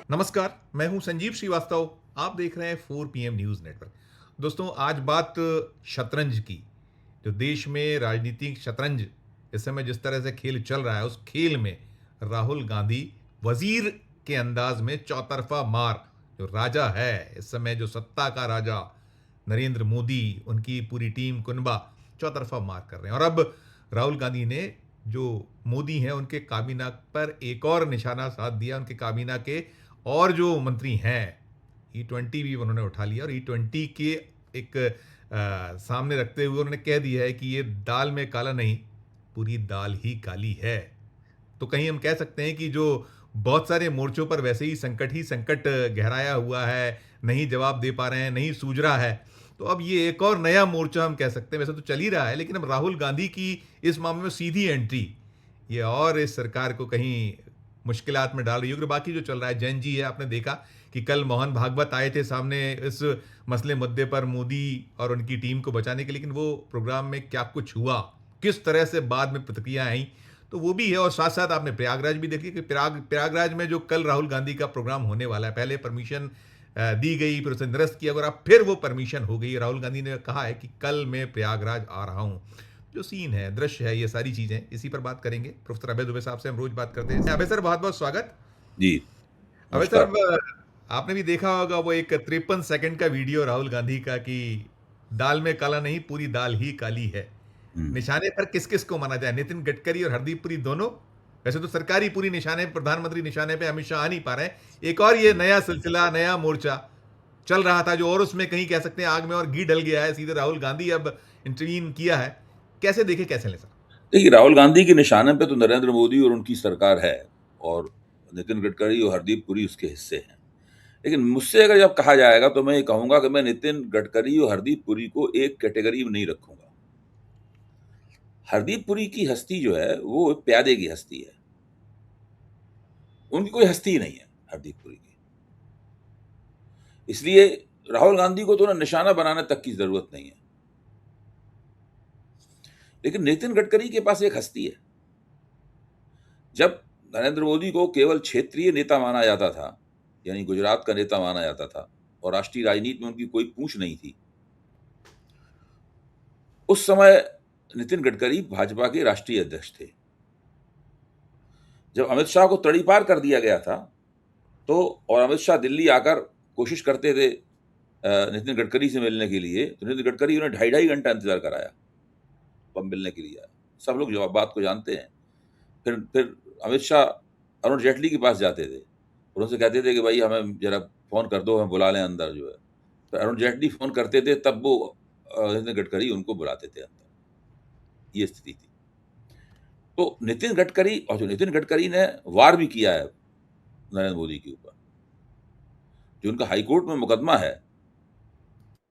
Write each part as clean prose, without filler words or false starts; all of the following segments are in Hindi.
नमस्कार, मैं हूं संजीव श्रीवास्तव। आप देख रहे हैं 4 PM न्यूज़ नेटवर्क। दोस्तों, आज बात शतरंज की। जो देश में राजनीतिक शतरंज इस समय जिस तरह से खेल चल रहा है, उस खेल में राहुल गांधी वजीर के अंदाज में चौतरफा मार, जो राजा है इस समय, जो सत्ता का राजा नरेंद्र मोदी, उनकी पूरी टीम कुनबा चौतरफा मार कर रहे हैं। और अब राहुल गांधी ने जो मोदी हैं उनके काबीना पर एक और निशाना साध दिया। उनके काबीना के और जो मंत्री हैं, E20 भी उन्होंने उठा लिया और E20 के एक सामने रखते हुए उन्होंने कह दिया है कि ये दाल में काला नहीं, पूरी दाल ही काली है। तो कहीं हम कह सकते हैं कि जो बहुत सारे मोर्चों पर वैसे ही संकट गहराया हुआ है, नहीं जवाब दे पा रहे हैं, नहीं सूझ रहा है, तो अब ये एक और नया मोर्चा हम कह सकते हैं। वैसे तो चल ही रहा है, लेकिन अब राहुल गांधी की इस मामले में सीधी एंट्री ये और इस सरकार को कहीं मुश्किलात में डाल रही होगी। बाकी जो चल रहा है, जैन जी है, आपने देखा कि कल मोहन भागवत आए थे सामने इस मसले मुद्दे पर मोदी और उनकी टीम को बचाने के, लेकिन वो प्रोग्राम में क्या कुछ हुआ, किस तरह से बाद में प्रतिक्रिया आई, तो वो भी है। और साथ साथ आपने प्रयागराज भी देखी कि प्रयागराज में जो कल राहुल गांधी का प्रोग्राम होने वाला है, पहले परमिशन दी गई, फिर उसे निरस्त किया और अब फिर वो परमिशन हो गई। राहुल गांधी ने कहा है कि कल मैं प्रयागराज आ रहा हूं। जो सीन है, दृश्य है, ये सारी चीजें इसी पर बात करेंगे। प्रोफेसर अभय दुबे साहब से हम रोज बात करते हैं। अभय सर, बहुत बहुत स्वागत। जी, अभय सर, नमस्कार। अब आपने भी देखा होगा वो एक 53 सेकंड का वीडियो राहुल गांधी का कि दाल में काला नहीं, पूरी दाल ही काली है। हुँ। निशाने पर किस किस को माना जाए, नितिन गडकरी और हरदीप पुरी दोनों? वैसे तो सरकारी पूरी निशाने, प्रधानमंत्री निशाने पे अमित शाह आ नहीं पा रहे हैं। एक और ये नया सिलसिला, नया मोर्चा चल रहा था जो और उसमें कहीं कह सकते हैं आग में और घी डल गया है। सीधे राहुल गांधी अब इंटरवीन किया है। कैसे देखे, कैसे ले सर? देखिए, राहुल गांधी के निशाने पे तो नरेंद्र मोदी और उनकी सरकार है और नितिन गडकरी और हरदीप पुरी उसके हिस्से हैं। लेकिन मुझसे अगर जब कहा जाएगा तो मैं ये कहूँगा कि मैं नितिन गडकरी और हरदीप पुरी को एक कैटेगरी में नहीं रखूँगा। हरदीप पुरी की हस्ती जो है, वो प्यादे की हस्ती है। उनकी कोई हस्ती ही नहीं है हरदीप पुरी की। इसलिए राहुल गांधी को तो ना निशाना बनाने तक की ज़रूरत नहीं है। लेकिन नितिन गडकरी के पास एक हस्ती है। जब नरेंद्र मोदी को केवल क्षेत्रीय नेता माना जाता था, यानी गुजरात का नेता माना जाता था और राष्ट्रीय राजनीति में उनकी कोई पूंछ नहीं थी, उस समय नितिन गडकरी भाजपा के राष्ट्रीय अध्यक्ष थे। जब अमित शाह को तड़ीपार कर दिया गया था, तो और अमित शाह दिल्ली आकर कोशिश करते थे नितिन गडकरी से मिलने के लिए, तो नितिन गडकरी उन्हें ढाई ढाई घंटा इंतजार कराया, तब मिलने के लिए आया। सब लोग जवाब बात को जानते हैं। फिर अमित शाह अरुण जेटली के पास जाते थे और उनसे कहते थे कि भाई हमें जरा फ़ोन कर दो, हमें बुला लें अंदर जो है। तो अरुण जेटली फ़ोन करते थे, तब वो नितिन गडकरी उनको बुलाते थे अंदर। ये स्थिति थी। तो नितिन गडकरी, और जो नितिन गडकरी ने वार भी किया है नरेंद्र मोदी के ऊपर, जो उनका हाई कोर्ट में मुकदमा है,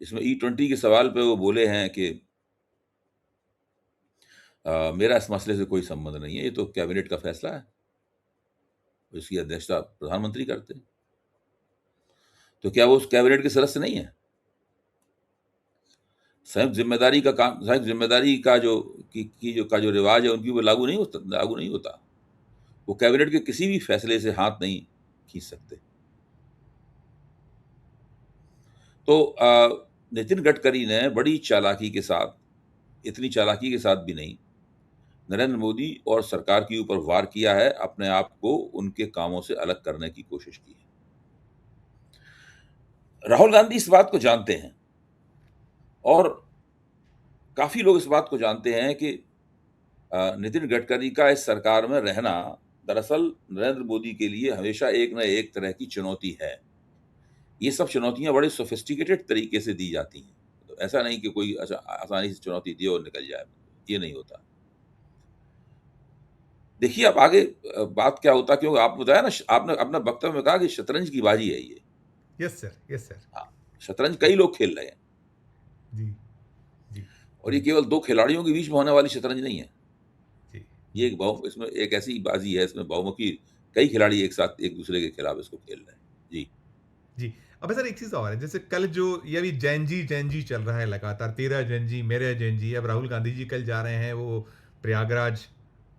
इसमें E20 के सवाल पे वो बोले हैं कि मेरा इस मसले से कोई संबंध नहीं है, ये तो कैबिनेट का फैसला है, इसकी अध्यक्षता प्रधानमंत्री करते हैं। तो क्या वो उस कैबिनेट के सदस्य नहीं है? संयुक्त जिम्मेदारी का जो जो रिवाज है, उनकी वो लागू नहीं होता। वो कैबिनेट के किसी भी फैसले से हाथ नहीं खींच सकते। तो नितिन गडकरी ने बड़ी चालाकी के साथ, इतनी चालाकी के साथ भी नहीं, नरेंद्र मोदी और सरकार के ऊपर वार किया है, अपने आप को उनके कामों से अलग करने की कोशिश की है। राहुल गांधी इस बात को जानते हैं और काफी लोग इस बात को जानते हैं कि नितिन गडकरी का इस सरकार में रहना दरअसल नरेंद्र मोदी के लिए हमेशा एक न एक तरह की चुनौती है। ये सब चुनौतियां बड़े सोफिस्टिकेटेड तरीके से दी जाती हैं। तो ऐसा नहीं कि कोई आसानी से चुनौती दिए और निकल जाए, ये नहीं होता। देखिए अब आगे बात क्या होता, क्योंकि आप बताया ना, आपने अपने वक्तव्य में कहा कि शतरंज की बाजी है ये। Yes sir, yes sir. हाँ, शतरंज कई लोग खेल रहे हैं जी, जी, और ये जी, केवल दो खिलाड़ियों के बीच में होने वाली शतरंज नहीं है। जी, ये जी, इसमें एक ऐसी बाजी है, इसमें बहुमुखी कई खिलाड़ी एक साथ एक दूसरे के खिलाफ इसको खेल रहे हैं। जी। जी। अब सर एक चीज़ और है, जैसे कल जो ये अभी जैन जी चल रहा है लगातार, तेरा जैन जी, मेरा जैन जी। अब राहुल गांधी जी कल जा रहे हैं वो प्रयागराज।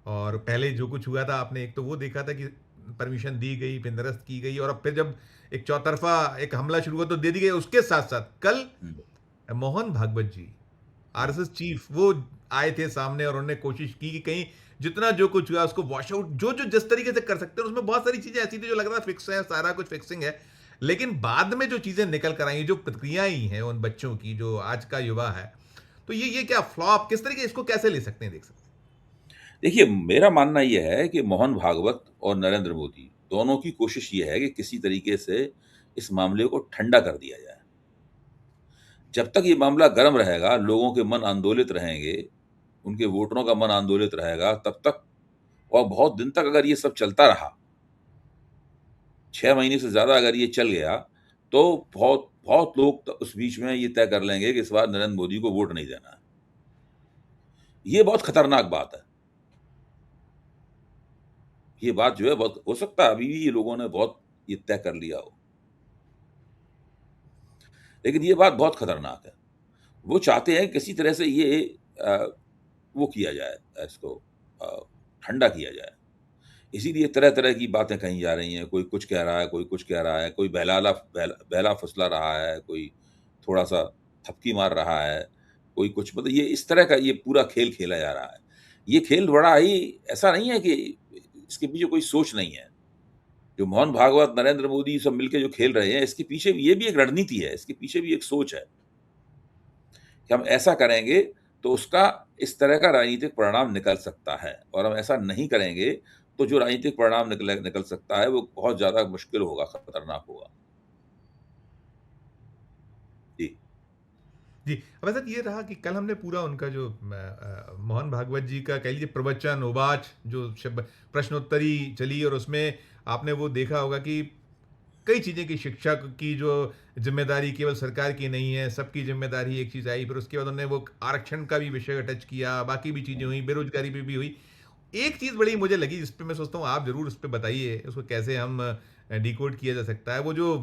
और पहले जो कुछ हुआ था, आपने एक तो वो देखा था कि परमिशन दी गई, फिर निरस्त की गई, और अब फिर जब एक चौतरफा एक हमला शुरू हुआ तो दे दी गई। उसके साथ साथ कल हम्म, मोहन भागवत जी, हम्म, आरएसएस चीफ, वो आए थे सामने और उन्होंने कोशिश की कि कहीं जितना जो कुछ हुआ उसको वॉश आउट, जो जो जिस तरीके से कर सकते हैं। उसमें बहुत सारी चीजें ऐसी थी जो लग रहा फिक्स है, सारा कुछ फिक्सिंग है, लेकिन बाद में जो चीजें निकल कर आई, जो प्रतिक्रियाएं हैं उन बच्चों की, जो आज का युवा है, तो ये क्या फ्लॉप, किस तरीके इसको कैसे ले सकते हैं, देख सकते देखिए, मेरा मानना यह है कि मोहन भागवत और नरेंद्र मोदी दोनों की कोशिश ये है कि किसी तरीके से इस मामले को ठंडा कर दिया जाए। जब तक ये मामला गर्म रहेगा, लोगों के मन आंदोलित रहेंगे, उनके वोटरों का मन आंदोलित रहेगा, तब तक और बहुत दिन तक अगर ये सब चलता रहा, 6 महीने से ज्यादा अगर ये चल गया, तो बहुत बहुत लोग उस बीच में ये तय कर लेंगे कि इस बार नरेंद्र मोदी को वोट नहीं देना है। ये बहुत खतरनाक बात है। ये बात जो है, बहुत हो सकता है अभी भी ये लोगों ने बहुत ये तय कर लिया हो, लेकिन ये बात बहुत खतरनाक है। वो चाहते हैं किसी तरह से ये वो किया जाए, इसको अ, ठंडा किया जाए। इसीलिए तरह तरह की बातें कही जा रही हैं। कोई कुछ कह रहा है, कोई कुछ कह रहा है, कोई बहला फुसला रहा है, कोई थोड़ा सा थपकी मार रहा है, कोई कुछ, मतलब ये इस तरह का ये पूरा खेल खेला जा रहा है। ये खेल बड़ा ही, ऐसा नहीं है कि इसके पीछे कोई सोच नहीं है। जो मोहन भागवत, नरेंद्र मोदी सब मिलके जो खेल रहे हैं, इसके पीछे ये भी एक रणनीति है, इसके पीछे भी एक सोच है कि हम ऐसा करेंगे तो उसका इस तरह का राजनीतिक परिणाम निकल सकता है, और हम ऐसा नहीं करेंगे तो जो राजनीतिक परिणाम निकल सकता है वो बहुत ज्यादा मुश्किल होगा, खतरनाक होगा। जी। जी। अब ऐसा ये रहा कि कल हमने पूरा उनका जो मोहन भागवत जी का कह लीजिए प्रवचन उवाच, जो प्रश्नोत्तरी चली, और उसमें आपने वो देखा होगा कि कई चीज़ें की, शिक्षा की जो जिम्मेदारी केवल सरकार की नहीं है, सबकी जिम्मेदारी, एक चीज़ आई। फिर उसके बाद उन्होंने वो आरक्षण का भी विषय टच किया, बाकी भी चीज़ें हुई, बेरोजगारी पे भी हुई। एक चीज़ बड़ी मुझे लगी जिस पे मैं सोचता हूँ आप ज़रूर उस पे बताइए, उसको कैसे हम डिकोड किया जा सकता है। वो जो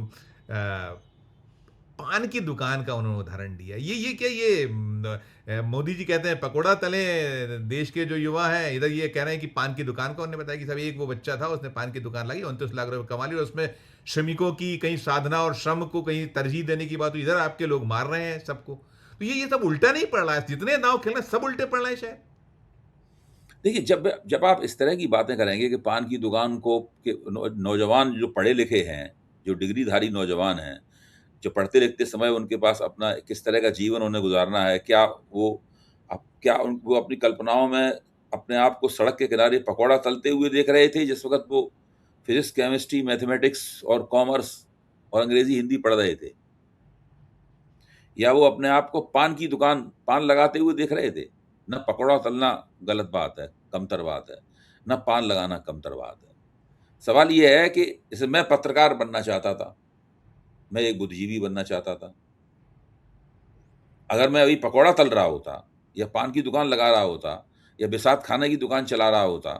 पान की दुकान का उन्होंने उदाहरण दिया, ये क्या, ये मोदी जी कहते हैं पकोड़ा तले, देश के जो युवा हैं इधर ये कह रहे हैं कि पान की दुकान का। उन्होंने बताया कि साहब एक वो बच्चा था, उसने पान की दुकान लगी, 29 लाख रुपए कमा ली, और उसमें श्रमिकों की कहीं साधना और श्रम को कहीं तरजीह देने की बात हुई, इधर आपके लोग मार रहे हैं सबको। तो ये सब उल्टा नहीं पड़ रहा है, जितने दांव खेल रहे हैं सब उल्टे पड़ रहे हैं शायद। देखिए, जब जब आप इस तरह की बातें करेंगे कि पान की दुकान को, के नौजवान जो पढ़े लिखे हैं, जो डिग्रीधारी नौजवान हैं, जो पढ़ते लिखते समय उनके पास अपना किस तरह का जीवन उन्हें गुजारना है, क्या वो वो अपनी कल्पनाओं में अपने आप को सड़क के किनारे पकौड़ा तलते हुए देख रहे थे जिस वक्त वो फिजिक्स, केमिस्ट्री, मैथमेटिक्स और कॉमर्स और अंग्रेजी, हिंदी पढ़ रहे थे? या वो अपने आप को पान लगाते हुए देख रहे थे? न पकौड़ा तलना गलत बात है, कमतर बात है, न पान लगाना कमतर बात है। सवाल ये है कि जैसे मैं पत्रकार बनना चाहता था, मैं एक बुद्धिजीवी बनना चाहता था। अगर मैं अभी पकौड़ा तल रहा होता, या पान की दुकान लगा रहा होता, या बिसात खाने की दुकान चला रहा होता,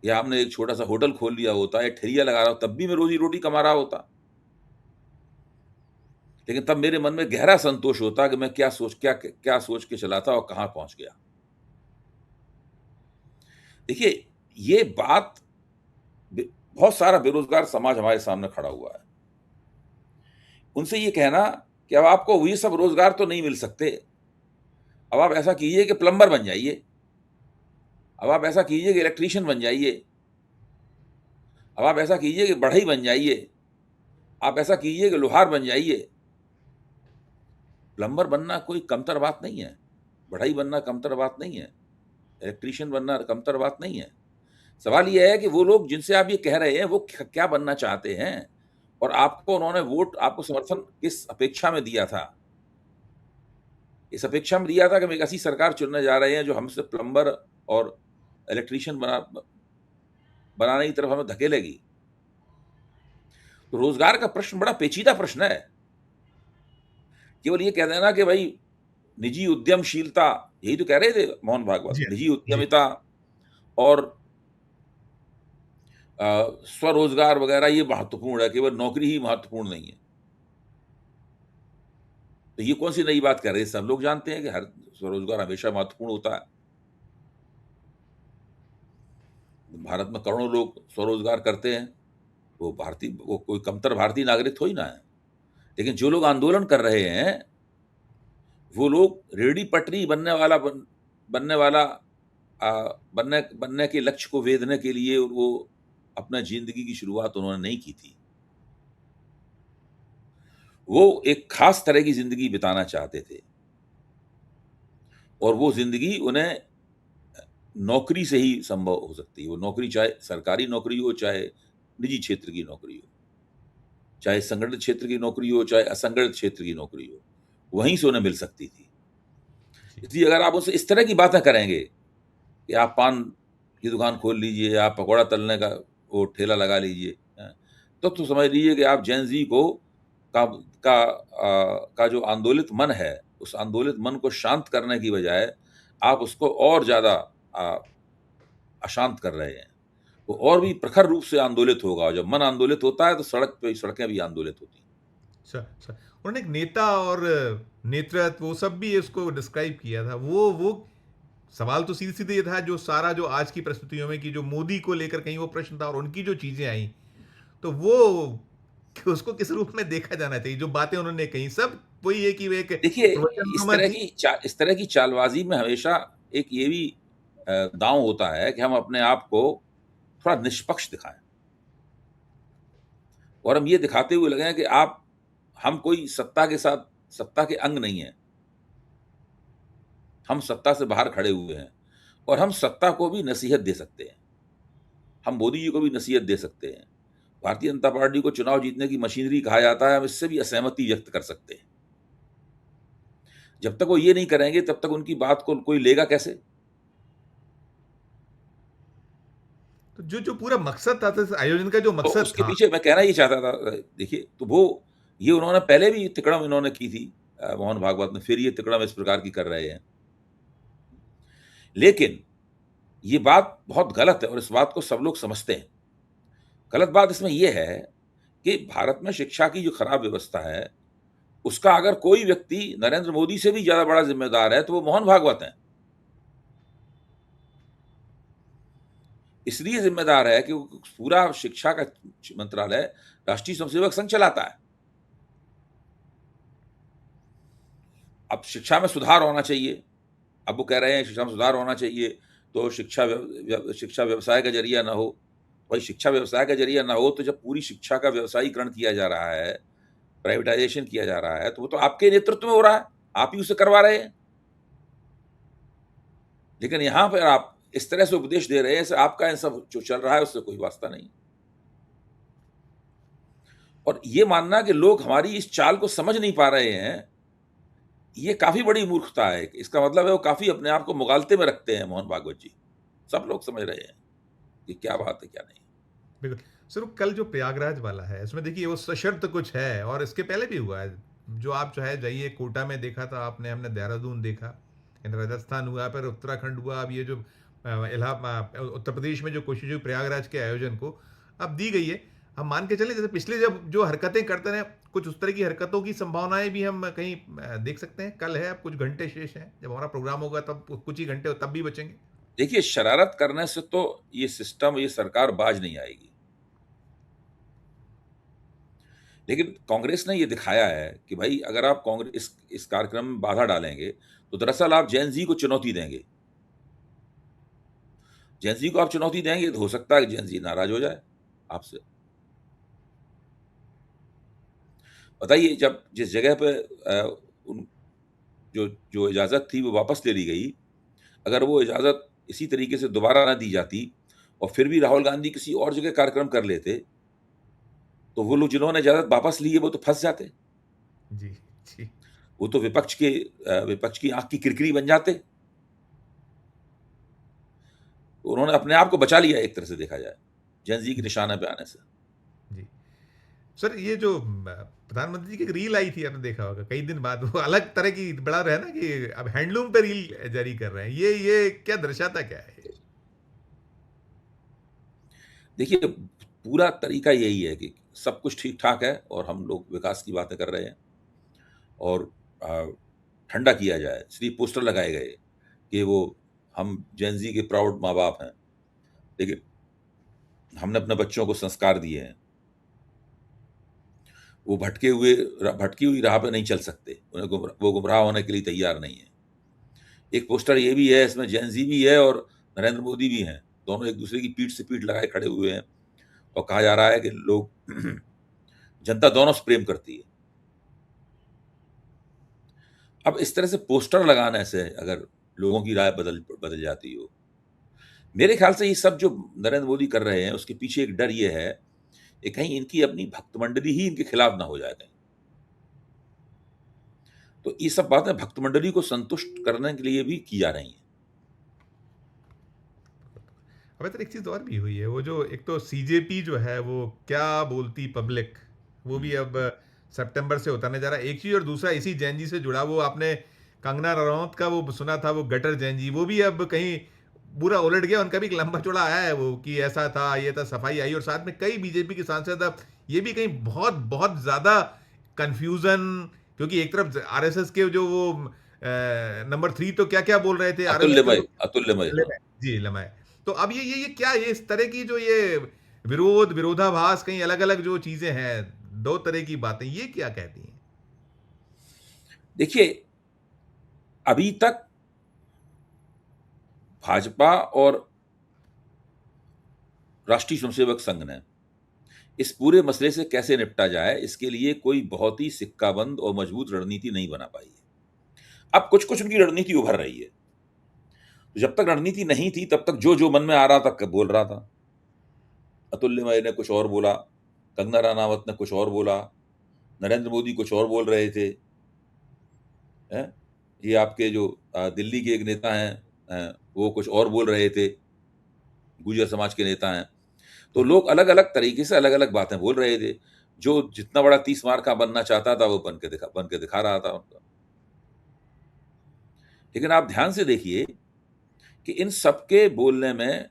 या हमने एक छोटा सा होटल खोल लिया होता, या ठेलिया लगा रहा होता, तब भी मैं रोजी रोटी कमा रहा होता। लेकिन तब मेरे मन में गहरा संतोष होता कि मैं क्या सोच के चला था और कहां पहुंच गया। देखिए, ये बात, बहुत सारा बेरोजगार समाज हमारे सामने खड़ा हुआ है। उनसे ये कहना कि अब आपको ये सब रोजगार तो नहीं मिल सकते, अब आप ऐसा कीजिए कि प्लम्बर बन जाइए, अब आप ऐसा कीजिए कि इलेक्ट्रीशियन बन जाइए, अब आप ऐसा कीजिए कि बढ़ई बन जाइए, आप ऐसा कीजिए कि लोहार बन जाइए। प्लम्बर बनना कोई कमतर बात नहीं है, बढ़ई बनना कमतर बात नहीं है, इलेक्ट्रीशियन बनना कमतर बात नहीं है। सवाल यह है कि वो लोग जिनसे आप ये कह रहे हैं वो क्या बनना चाहते हैं, और आपको उन्होंने वोट, आपको समर्थन किस अपेक्षा में दिया था? इस अपेक्षा में दिया था कि हम एक ऐसी सरकार चुनने जा रहे हैं जो हमसे प्लम्बर और इलेक्ट्रीशियन बनाने की तरफ हमें धकेलेगी। तो रोजगार का प्रश्न बड़ा पेचीदा प्रश्न है। केवल ये कह देना कि भाई निजी उद्यमशीलता, यही तो कह रहे थे मोहन भागवत, जी, निजी जी। उद्यमिता और स्वरोजगार वगैरह ये महत्वपूर्ण है, केवल नौकरी ही महत्वपूर्ण नहीं है। तो ये कौन सी नई बात कर रहे हैं? सब लोग जानते हैं कि हर स्वरोजगार हमेशा महत्वपूर्ण होता है। भारत में करोड़ों लोग स्वरोजगार करते हैं, वो कोई कमतर भारतीय नागरिक थोड़ी ना है। लेकिन जो लोग आंदोलन कर रहे हैं, वो लोग रेहड़ी पटरी बनने वाला बनने के लक्ष्य को वेधने के लिए वो अपना ज़िंदगी की शुरुआत उन्होंने नहीं की थी। वो एक ख़ास तरह की ज़िंदगी बिताना चाहते थे और वो ज़िंदगी उन्हें नौकरी से ही संभव हो सकती है। वो नौकरी चाहे सरकारी नौकरी हो, चाहे निजी क्षेत्र की नौकरी हो, चाहे संगठित क्षेत्र की नौकरी हो, चाहे असंगठित क्षेत्र की नौकरी हो, वहीं से उन्हें मिल सकती थी। जी। इसलिए अगर आप उनसे इस तरह की बातें करेंगे कि आप पान की दुकान खोल लीजिए, आप पकौड़ा तलने का वो ठेला लगा लीजिए, हैं, तो समझ लीजिए कि आप जेन ज़ी को का जो आंदोलित मन है, उस आंदोलित मन को शांत करने की बजाय आप उसको और ज़्यादा अ, अशांत कर रहे हैं। वो और भी प्रखर रूप से आंदोलित होगा और जब मन आंदोलित होता है तो सड़कें भी आंदोलित होती हैं। अच्छा, अच्छा। उन्होंने एक नेता और नेतृत्व वो सब भी इसको डिस्क्राइब किया था। वो सवाल तो सीधे-सीधे ये था जो सारा जो आज की परिस्थितियों में कि जो मोदी को लेकर कहीं वो प्रश्न था और उनकी जो चीज़ें आई, तो वो उसको किस रूप में देखा जाना चाहिए? जो बातें उन्होंने कही सब वही है कि वो एक देखिए, प्रवचननुमा थी। इस तरह की चालबाज़ी में हमेशा एक ये भी दाँव होता है कि हम अपने आप को थोड़ा निष्पक्ष दिखाएँ और हम ये दिखाते हुए लगें कि हम कोई सत्ता के अंग नहीं हैं। हम सत्ता से बाहर खड़े हुए हैं और हम सत्ता को भी नसीहत दे सकते हैं। हम मोदी जी को भी नसीहत दे सकते हैं। भारतीय जनता पार्टी को चुनाव जीतने की मशीनरी कहा जाता है, हम इससे भी असहमति व्यक्त कर सकते हैं। जब तक वो ये नहीं करेंगे, तब तक उनकी बात को कोई लेगा कैसे? तो जो पूरा मकसद था, तो इस आयोजन का जो तो मकसद उसके था। पीछे मैं कहना ये चाहता था देखिए, तो वो ये उन्होंने पहले भी तिकड़म इन्होंने की थी मोहन भागवत ने, फिर ये तिकड़म इस प्रकार की कर रहे हैं। लेकिन ये बात बहुत गलत है और इस बात को सब लोग समझते हैं। गलत बात इसमें ये है कि भारत में शिक्षा की जो खराब व्यवस्था है, उसका अगर कोई व्यक्ति नरेंद्र मोदी से भी ज़्यादा बड़ा ज़िम्मेदार है, तो वो मोहन भागवत हैं। इसलिए ज़िम्मेदार है कि वो पूरा शिक्षा का मंत्रालय राष्ट्रीय स्वयंसेवक संघ चलाता है। अब शिक्षा में सुधार होना चाहिए। अब वो कह रहे हैं शिक्षा में सुधार होना चाहिए, तो शिक्षा व्यवसाय का ज़रिया ना हो। भाई शिक्षा व्यवसाय का ज़रिया ना हो, तो जब पूरी शिक्षा का व्यवसायीकरण किया जा रहा है, प्राइवेटाइज़ेशन किया जा रहा है, तो वो तो आपके नेतृत्व में हो रहा है। आप ही उसे करवा रहे हैं। लेकिन यहाँ पर आप इस तरह से उपदेश दे रहे हैं, जैसे आपका इन सब जो चल रहा है, उससे कोई वास्ता नहीं। और ये मानना कि लोग हमारी इस चाल को समझ नहीं पा रहे हैं, ये काफ़ी बड़ी मूर्खता है। इसका मतलब है वो काफ़ी अपने आप को मुगालते में रखते हैं मोहन भागवत जी। सब लोग समझ रहे हैं कि क्या बात है, क्या नहीं। बिल्कुल। सर, कल जो प्रयागराज वाला है, उसमें देखिए वो सशर्त कुछ है और इसके पहले भी हुआ है। जो आप चाहे जाइए, कोटा में देखा था आपने, हमने देहरादून देखा, राजस्थान हुआ, फिर उत्तराखंड हुआ, अब ये जो उत्तर प्रदेश में जो कोशिश हुई प्रयागराज के आयोजन को अब दी गई है। हम मान के चलें जैसे पिछले जब जो हरकतें करते रहे, कुछ उस तरह की हरकतों की संभावनाएं भी हम कहीं देख सकते हैं। कल है, अब कुछ घंटे शेष हैं, जब हमारा प्रोग्राम होगा तब कुछ ही घंटे तब भी बचेंगे। देखिए, शरारत करने से तो ये सिस्टम, ये सरकार बाज नहीं आएगी। लेकिन कांग्रेस ने ये दिखाया है कि भाई अगर आप कांग्रेस इस कार्यक्रम में बाधा डालेंगे, तो दरअसल आप जेन ज़ी को चुनौती देंगे। जेन ज़ी को आप चुनौती देंगे तो हो सकता है कि जेन ज़ी नाराज़ हो जाए आपसे। बताइए, जब जिस जगह पे उन जो जो इजाज़त थी वो वापस ले ली गई, अगर वो इजाज़त इसी तरीके से दोबारा ना दी जाती और फिर भी राहुल गांधी किसी और जगह कार्यक्रम कर लेते, तो वो लोग जिन्होंने इजाज़त वापस ली है, वो तो फँस जाते। जी, जी। वो तो विपक्ष की आँख की किरकिरी बन जाते। उन्होंने अपने आप को बचा लिया एक तरह से देखा जाए, जेन ज़ी के निशाने पे आने से। जी। सर, ये जो प्रधानमंत्री जी की एक रील आई थी, आपने देखा होगा कई दिन बाद, वो अलग तरह की बड़ा रहा ना कि अब हैंडलूम पे रील जारी कर रहे हैं। ये क्या दर्शाता क्या है? देखिए, पूरा तरीका यही है कि सब कुछ ठीक-ठाक है और हम लोग विकास की बातें कर रहे हैं और अ, ठंडा किया जाए, सिर्फ पोस्टर लगाए गए कि वो हम जेन ज़ी के प्राउड माँ-बाप हैं। देखिए, हमने अपने बच्चों को संस्कार दिए हैं, वो भटकी हुई राह पे नहीं चल सकते, वो गुमराह होने के लिए तैयार नहीं है। एक पोस्टर ये भी है, इसमें जैन जी भी है और नरेंद्र मोदी भी हैं, दोनों एक दूसरे की पीठ से पीठ लगाए खड़े हुए हैं और कहा जा रहा है कि लोग जनता दोनों से प्रेम करती है। अब इस तरह से पोस्टर लगाने से अगर लोगों की राय बदल जाती हो, मेरे ख्याल से ये सब जो नरेंद्र मोदी कर रहे हैं उसके पीछे एक डर ये है कि कहीं इनकी अपनी भक्त मंडली ही इनके खिलाफ ना हो जाए कहीं। तो ये सब बातें भक्त मंडली को संतुष्ट करने के लिए भी की जा रही हैं। अब तो एक चीज़ और भी हुई है, वो जो एक तो सीजेपी जो है वो क्या बोलती पब्लिक, वो भी अब सितंबर से उतरने जा रहा है, एक चीज़। और दूसरा इसी जैन जी से जुड़ा, वो आपने कंगना रनौत का वो सुना था, वो गटर जैन जी, वो भी अब कहीं पूरा उलट गया। उनका भी एक लंबा चौड़ा आया है वो कि ऐसा था, ये था, सफाई आई। और साथ में कई बीजेपी के सांसद अब ये भी कहीं बहुत बहुत ज़्यादा कन्फ्यूज़न, क्योंकि एक तरफ आरएसएस के जो वो नंबर 3 तो क्या क्या बोल रहे थे आरएसएस के, अतुल्यमय, तो अतुल्यमय, हाँ। जी लमाए। तो अब ये क्या, ये इस तरह की जो ये विरोधाभास, कहीं अलग अलग जो चीजें हैं, दो तरह की बातें, ये क्या कहती हैं? देखिए, अभी तक भाजपा और राष्ट्रीय स्वयंसेवक संघ ने इस पूरे मसले से कैसे निपटा जाए, इसके लिए कोई बहुत ही सिक्काबंद और मजबूत रणनीति नहीं बना पाई है। अब कुछ कुछ उनकी रणनीति उभर रही है। तो जब तक रणनीति नहीं थी तब तक जो जो मन में आ रहा था बोल रहा था। अतुल्यमय ने कुछ और बोला, कंगना रनावत ने कुछ और बोला, नरेंद्र मोदी कुछ और बोल रहे थे। हैं? ये आपके जो दिल्ली के एक नेता हैं, वो कुछ और बोल रहे थे, गुर्जर समाज के नेता हैं। तो लोग अलग अलग तरीके से अलग अलग बातें बोल रहे थे। जो जितना बड़ा 30 मार का बनना चाहता था वो बन के दिखा रहा था उनका। लेकिन आप ध्यान से देखिए कि इन सबके बोलने में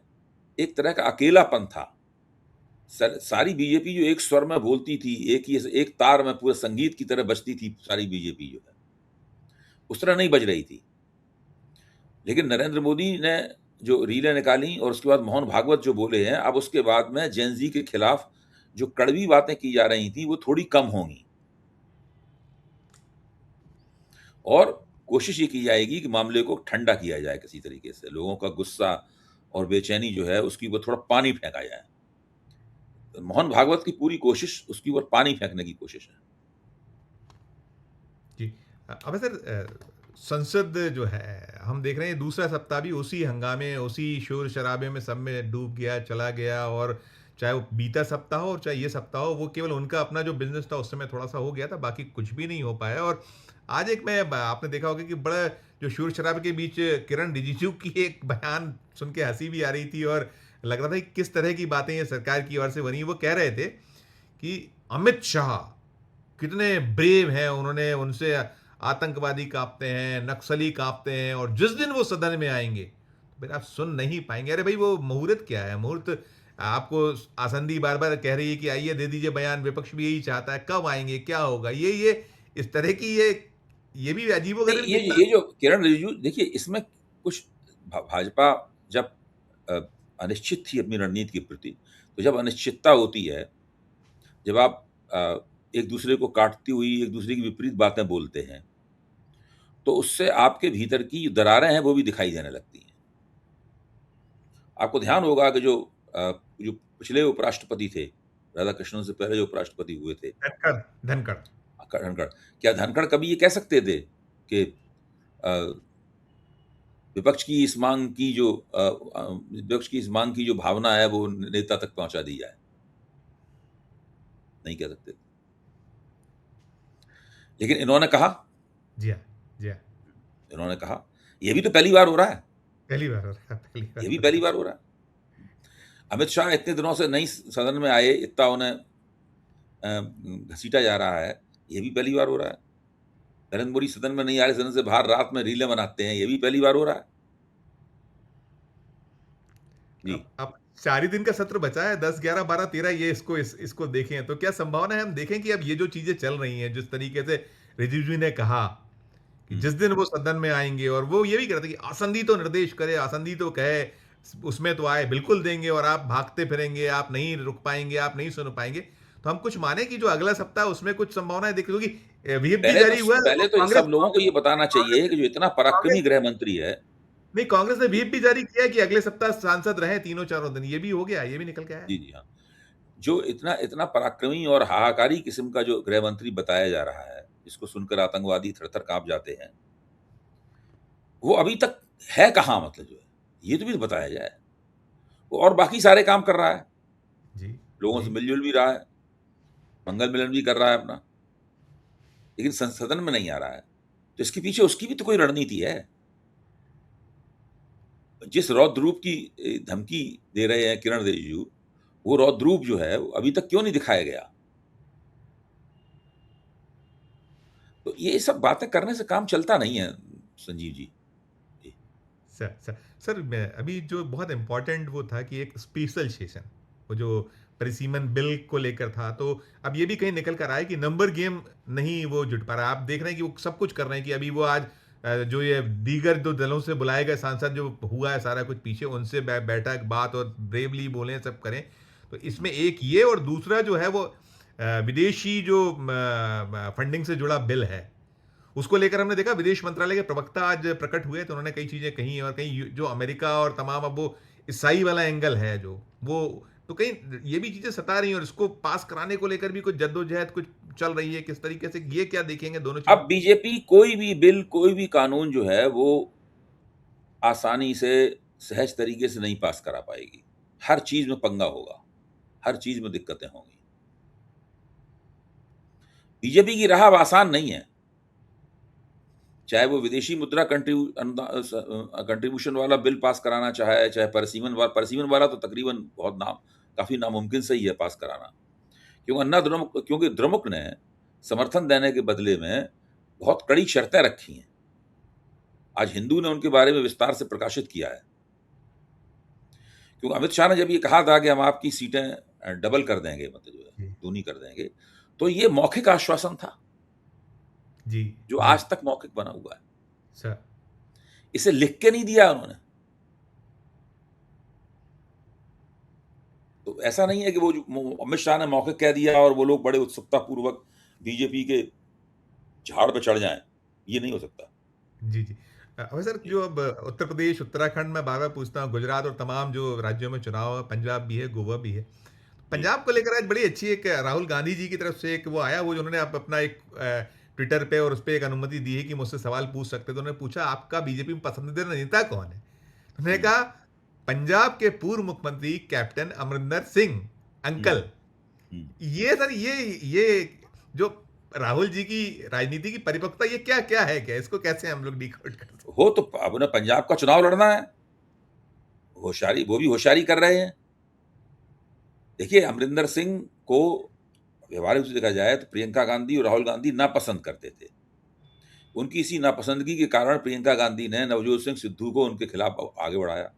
एक तरह का अकेलापन था। सारी बीजेपी जो एक स्वर में बोलती थी, एक तार में पूरे संगीत की तरह बजती थी, सारी बीजेपी जो है उस तरह नहीं बज रही थी। लेकिन नरेंद्र मोदी ने जो रीलें निकाली और उसके बाद मोहन भागवत जो बोले हैं, अब उसके बाद में जेन जी के खिलाफ जो कड़वी बातें की जा रही थी वो थोड़ी कम होंगी और कोशिश ये की जाएगी कि मामले को ठंडा किया जाए किसी तरीके से, लोगों का गुस्सा और बेचैनी जो है उसकी ऊपर थोड़ा पानी फेंका जाए। मोहन भागवत की पूरी कोशिश उसके ऊपर पानी फेंकने की कोशिश है। जी। अब सर, संसद जो है, हम देख रहे हैं दूसरा सप्ताह भी उसी हंगामे, उसी शोर शराबे में सब में डूब गया, चला गया। और चाहे वो बीता सप्ताह हो और चाहे ये सप्ताह हो, वो केवल उनका अपना जो बिजनेस था उस समय थोड़ा सा हो गया था, बाकी कुछ भी नहीं हो पाया। और आज एक, मैं आपने देखा होगा कि बड़ा जो शोर शराबे के बीच किरण रिजिजू की एक बयान सुन के हंसी भी आ रही थी, और लग रहा था कि किस तरह की बातें ये सरकार की ओर से बनी। वो कह रहे थे कि अमित शाह कितने ब्रेव हैं, उन्होंने उनसे आतंकवादी कांपते हैं, नक्सली कांपते हैं, और जिस दिन वो सदन में आएंगे तो फिर आप सुन नहीं पाएंगे। अरे भाई, वो मुहूर्त क्या है? मुहूर्त आपको आसंदी बार बार कह रही है कि आइए दे दीजिए बयान, विपक्ष भी यही चाहता है, कब आएंगे, क्या होगा, ये इस तरह की ये भी नहीं, अजीबोगरीब दिखता ये जो किरण रिजिजू, देखिए इसमें कुछ भाजपा जब अ, अनिश्चित थी अपनी रणनीति के प्रति, तो जब अनिश्चितता होती है, जब आप एक दूसरे को काटती हुई एक दूसरे की विपरीत बातें बोलते हैं, तो उससे आपके भीतर की जो दरारें हैं वो भी दिखाई देने लगती हैं। आपको ध्यान होगा कि जो पिछले उपराष्ट्रपति थे, राधा कृष्णन से पहले जो उपराष्ट्रपति हुए थे, है। धनखड़, धनखड़। धनखड़, क्या धनखड़ कभी ये कह सकते थे कि विपक्ष की इस मांग की जो भावना है वो नेता तक पहुंचा दी जाए? नहीं कह सकते। लेकिन इन्होंने कहा, जी हाँ, जी हाँ। इन्होंने कहा, ये भी तो पहली बार हो रहा है, पहली बार हो रहा है, पहली ये बार भी हो पहली रहा बार हो रहा है। अमित शाह इतने दिनों से नहीं सदन में आए, इतना उन्हें घसीटा जा रहा है, ये भी पहली बार हो रहा है। नरेंद्र मोदी सदन में नहीं आ रहे, सदन से बाहर रात में रीलें बनाते हैं, ये भी पहली बार हो रहा है। है। जी। अब 4 ही दिन का सत्र बचा है, 10, 11, 12, 13, ये इसको देखें तो क्या संभावना है हम देखें कि अब ये जो चीजें चल रही हैं, जिस तरीके से रिजिजू ने कहा कि हम्म। जिस दिन वो सदन में आएंगे, और वो ये भी कहते कि आसंदी तो निर्देश करे, आसंदी तो कहे, उसमें तो आय बिल्कुल देंगे और आप भागते फिरेंगे, आप नहीं रुक पाएंगे, आप नहीं सुन पाएंगे। तो हम कुछ माने कि जो अगला सप्ताह उसमें कुछ संभावनाएं दिख क्योंकि व्हीप भी जारी हुआ है और पहले तो इन कांग्रेस सब लोगों को ये बताना चाहिए कि जो इतना कांग्रेस पराक्रमी गृह मंत्री है। नहीं, कांग्रेस ने व्हीप भी जारी किया है कि अगले सप्ताह सांसद रहे तीनों चारों दिन। ये भी हो गया, ये भी निकल के आया जी, है। जी, हाँ। जो इतना इतना पराक्रमी और हाहाकारी किस्म का जो गृह मंत्री बताया जा रहा है, जिसको सुनकर आतंकवादी थर-थर काँप जाते हैं, वो अभी तक है कहाँ, मतलब जो है, ये तो भी बताया जाए। वो और बाकी सारे काम कर रहा है, जी, लोगों से जी। मिल-जुल भी रहा है, मंगल मिलन भी कर रहा है अपना, लेकिन सदन में नहीं आ रहा है। तो इसके पीछे उसकी भी तो कोई रणनीति है। जिस रौद्र रूप की धमकी दे रहे हैं किरण रिजिजू, वो रौद्र रूप जो है, वो अभी तक क्यों नहीं दिखाया गया? तो ये सब बातें करने से काम चलता नहीं है, संजीव जी। जी। सर मैं अभी जो बहुत इंपॉर्टेंट वो था कि एक स्पेशल सेशन, वो जो परिसीमन बिल को लेकर था, तो अब ये भी कहीं निकल कर आया कि नंबर गेम नहीं वो जुट पा रहा। आप देख रहे हैं कि वो सब कुछ कर रहे हैं कि अभी वो आज जो ये दीगर दो दलों से बुलाए गए सांसद जो हुआ है सारा कुछ पीछे उनसे बैठक बात और ब्रेवली बोलें सब करें। तो इसमें एक ये और दूसरा जो है वो विदेशी जो फंडिंग से जुड़ा बिल है उसको लेकर हमने देखा विदेश मंत्रालय के प्रवक्ता आज प्रकट हुए तो उन्होंने कई चीजें कही और कहीं जो अमेरिका और तमाम अब वो ईसाई वाला एंगल है जो वो तो कहीं ये भी चीजें सता रही हैं और इसको पास कराने को लेकर भी कुछ जद्दोजहद कुछ चल रही है किस तरीके से ये क्या देखेंगे दोनों चीजें। अब बीजेपी कोई भी बिल, कोई भी कानून जो है, वो आसानी से, सहज तरीके से नहीं पास करा पाएगी। हर चीज़ में पंगा होगा, हर चीज़ में दिक्कतें होंगी। बीजेपी की राह अब आसान नहीं है। चाहे वो विदेशी मुद्रा कंट्रीब्यूशन वाला बिल पास कराना चाहे, चाहे परसीमन वाला तो तकरीबन काफ़ी नामुमकिन से ही है पास कराना। क्योंकि द्रमुक ने समर्थन देने के बदले में बहुत कड़ी शर्तें रखी हैं। आज हिंदू ने उनके बारे में विस्तार से प्रकाशित किया है। क्योंकि अमित शाह ने जब ये कहा था कि हम आपकी सीटें डबल कर देंगे, मतलब जो है जी दूनी कर देंगे, तो ये मौखिक आश्वासन था, जी जो जी आज तक मौखिक बना हुआ है। सर इसे लिख के नहीं दिया उन्होंने। तो ऐसा नहीं है कि वो जो अमित शाह ने मौखिक कह दिया और वो लोग बड़े उत्सुकता पूर्वक बीजेपी के झाड़ पे चढ़ जाएं। ये नहीं हो सकता। जी जी अब सर जी। जो अब उत्तर प्रदेश उत्तराखंड में बार बार पूछता हूँ गुजरात और तमाम जो राज्यों में चुनाव है पंजाब भी है गोवा भी है। जी। पंजाब को लेकर आज बड़ी अच्छी एक राहुल गांधी जी की तरफ से एक वो आया वो जो उन्होंने अपना एक ट्विटर पे और उस पर एक अनुमति दी है कि मुझसे सवाल पूछ सकते तो उन्होंने पूछा आपका बीजेपी में पसंदीदा नेता कौन है। तो उन्होंने हुँ, कहा पंजाब के पूर्व मुख्यमंत्री कैप्टन अमरिंदर सिंह हुँ, अंकल। हुँ। ये सर ये जो राहुल जी की राजनीति की परिपक्वता ये क्या क्या है क्या इसको कैसे हम लोग डिकोड कर सकते हो तो अब उन्हें पंजाब का चुनाव लड़ना है, होशियारी वो भी होशियारी कर रहे हैं। देखिए, अमरिंदर सिंह को व्यवहारिक रूप से देखा जाए तो प्रियंका गांधी और राहुल गांधी नापसंद करते थे। उनकी इसी नापसंदगी के कारण प्रियंका गांधी ने नवजोत सिंह सिद्धू को उनके खिलाफ आगे बढ़ाया।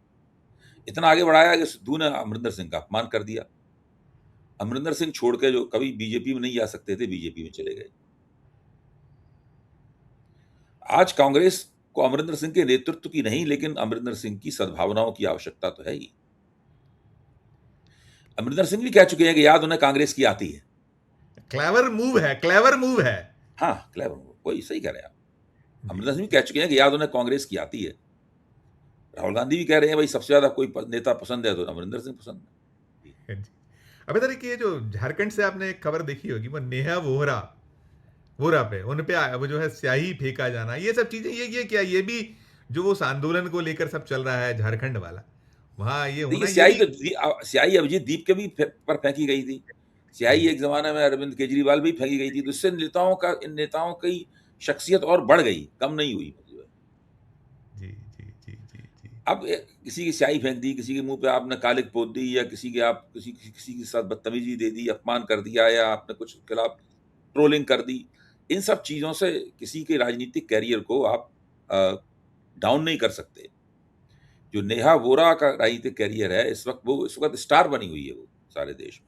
इतना आगे बढ़ाया कि सिद्धू ने अमरिंदर सिंह का अपमान कर दिया। अमरिंदर सिंह छोड़ के जो कभी बीजेपी में नहीं आ सकते थे, बीजेपी में चले गए। आज कांग्रेस को अमरिंदर सिंह के नेतृत्व की नहीं, लेकिन अमरिंदर सिंह की सद्भावनाओं की आवश्यकता तो है ही। अमरिंदर सिंह भी कह चुके हैं कि याद उन्हें कांग्रेस की आती है। क्लेवर मूव है क्लेवर मूव है। हाँ, क्लेवर, कोई सही कह रहे हैं आप। जी अमरिंदर सिंह भी कह चुके हैं कि याद उन्हें कांग्रेस की आती है। राहुल गांधी भी कह रहे हैं भाई सबसे ज्यादा कोई नेता पसंद है तो अमरिंदर सिंह पसंद है। जी। जी। अबे सर ये जो झारखंड से आपने एक खबर देखी होगी वो नेहा वोहरा वोहरा पे उन पे वो जो है स्याही फेंका जाना ये सब चीजें ये क्या ये भी जो वो उस आंदोलन को लेकर सब चल रहा है झारखंड वाला वहां ये देखिए, होना ये भी। स्याही अभिजीत दीप के भी पर फेंकी गई थी। स्याही जी एक जमाने में अरविंद केजरीवाल भी फेंकी गई थी, तो इससे इन नेताओं की शख्सियत और बढ़ गई, कम नहीं हुई, मतलब है। जी जी जी जी जी अब किसी की स्याही फेंक दी, किसी के मुंह पे आपने कालिक पोत दी, या किसी के साथ बदतमीजी दे दी, अपमान कर दिया, या आपने कुछ खिलाफ ट्रोलिंग कर दी। इन सब चीजों से किसी के राजनीतिक कैरियर को आप डाउन नहीं कर सकते। जो नेहा वोरा का राजनीतिक कैरियर है, इस वक्त स्टार बनी हुई है वो सारे देश में।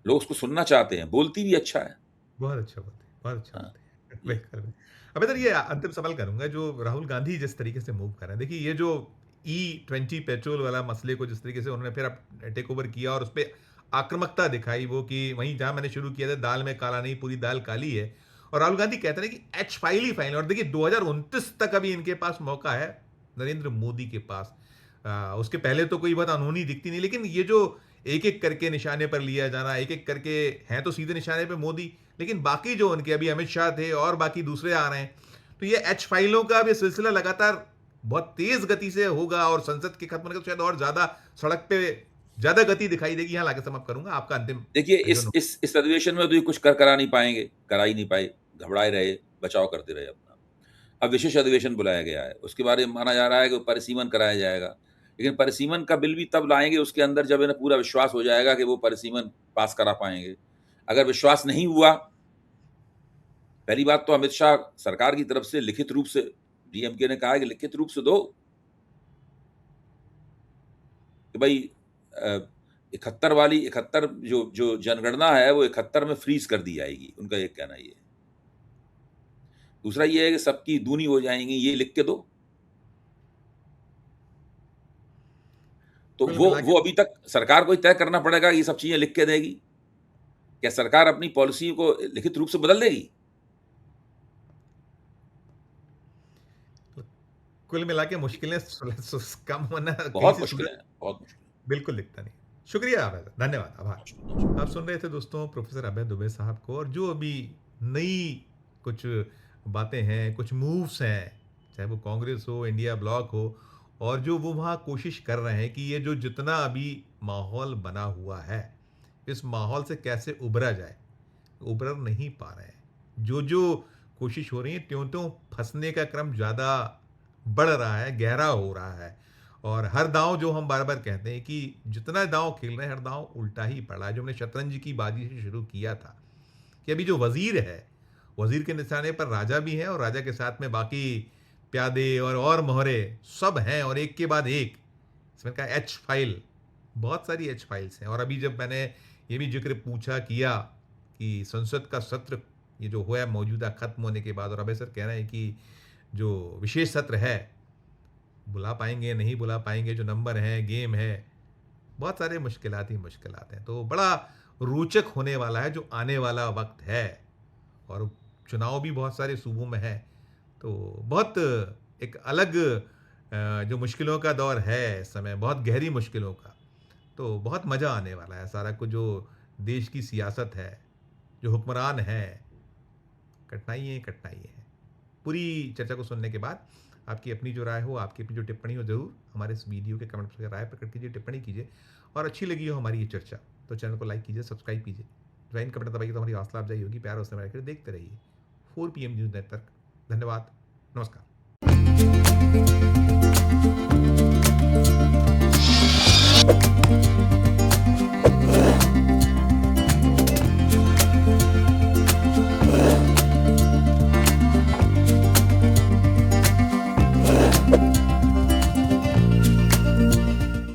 लोग उसको सुनना चाहते हैं, बोलती भी अच्छा है। बहुत अच्छा बात है बहुत अच्छा हाँ। बात है जी। बेहतर। अबे सर ये अंतिम सवाल करूंगा जो राहुल गांधी जिस तरीके से मूव कर रहे हैं देखिए ये जो E20 पेट्रोल वाला मसले को जिस तरीके से उन्होंने फिर अब टेक ओवर किया और उस पर आक्रामकता दिखाई, वो कि वहीं जहां मैंने शुरू किया था, दाल में काला नहीं पूरी दाल काली है, और राहुल गांधी कहते हैं कि एच फाइल ही फाइल, और देखिए 2029 तक अभी इनके पास मौका है, नरेंद्र मोदी के पास। उसके पहले तो कोई बात अनहोनी दिखती नहीं, लेकिन ये जो एक एक करके निशाने पर लिया जाना, एक एक करके हैं तो सीधे निशाने पे मोदी, लेकिन बाकी जो उनके अभी अमित शाह थे और बाकी दूसरे आ रहे हैं, तो ये एच फाइलों का भी सिलसिला लगातार बहुत तेज गति से होगा, और संसद के खत्म होने के शायद और ज्यादा सड़क पे ज्यादा गति दिखाई देगी। यहाँ लाके समाप्त करूंगा, आपका अंतिम देखिए, जो इस अधिवेशन में तो ये कुछ करा नहीं पाएंगे, करा ही नहीं पाए, घबराए रहे, बचाव करते रहे अपना। अब विशेष अधिवेशन बुलाया गया है, उसके बारे में माना जा रहा है कि परिसीमन कराया जाएगा, लेकिन परिसीमन का बिल भी तब लाएंगे उसके अंदर जब इन्हें पूरा विश्वास हो जाएगा कि वो परिसीमन पास करा पाएंगे। अगर विश्वास नहीं हुआ, पहली बात तो अमित शाह सरकार की तरफ से लिखित रूप से, डीएमके ने कहा है कि लिखित रूप से दो कि भाई 71 जो जनगणना है वो 71 में फ्रीज कर दी जाएगी, उनका एक कहना ये है। दूसरा ये है कि सबकी दूनी हो जाएंगी, ये लिख के दो। तो वो अभी तक सरकार को ही तय करना पड़ेगा, ये सब चीजें लिख के देगी। क्या सरकार अपनी पॉलिसी को लिखित रूप से बदल देगी? कुल मिला के मुश्किलें कम होना बहुत मुश्किल है, बहुत मुश्किल, बिल्कुल दिखता नहीं। शुक्रिया अभय, धन्यवाद, आभार। आप सुन रहे थे दोस्तों प्रोफेसर अभय दुबे साहब को, और जो अभी नई कुछ बातें हैं, कुछ मूव्स हैं, चाहे वो कांग्रेस हो, इंडिया ब्लॉक हो, और जो वो वहाँ कोशिश कर रहे हैं कि ये जो जितना अभी माहौल बना हुआ है, इस माहौल से कैसे उभरा जाए, उभर नहीं पा रहे हैं। जो कोशिश हो रही है, त्यों त्यों फंसने का क्रम ज़्यादा बढ़ रहा है, गहरा हो रहा है, और हर दांव जो हम बार बार कहते हैं कि जितना दांव खेल रहे हैं, हर दांव उल्टा ही पड़ा है। जो हमने शतरंज की बाजी से शुरू किया था कि अभी जो वजीर है, वजीर के निशाने पर राजा भी है, और राजा के साथ में बाकी प्यादे और मोहरे सब हैं, और एक के बाद एक इसमें का एच फाइल, बहुत सारी एच फाइल्स हैं। और अभी जब मैंने ये भी जिक्र किया कि संसद का सत्र ये जो हुआ है मौजूदा खत्म होने के बाद, और अभय सर कह रहे हैं कि जो विशेष सत्र है बुला पाएंगे नहीं बुला पाएंगे, जो नंबर है, गेम है, बहुत सारे मुश्किलात ही मुश्किलात हैं। तो बड़ा रोचक होने वाला है जो आने वाला वक्त है, और चुनाव भी बहुत सारे सूबों में है, तो बहुत एक अलग जो मुश्किलों का दौर है इस समय, बहुत गहरी मुश्किलों का, तो बहुत मज़ा आने वाला है। सारा कुछ जो देश की सियासत है, जो हुक्मरान है, कठिनाई है। पूरी चर्चा को सुनने के बाद आपकी अपनी जो राय हो, आपकी अपनी जो टिप्पणी हो, ज़रूर हमारे इस वीडियो के कमेंट पर राय प्रकट कीजिए, टिप्पणी कीजिए, और अच्छी लगी हो हमारी ये चर्चा तो चैनल को लाइक कीजिए, सब्सक्राइब कीजिए, ज्वाइन कमेंट दबाइए, तो हमारी हौसला अफजाई होगी। प्यार उससे बनाकर देखते रहिए 4 PM न्यूज़ नेटवर्क। धन्यवाद, नमस्कार।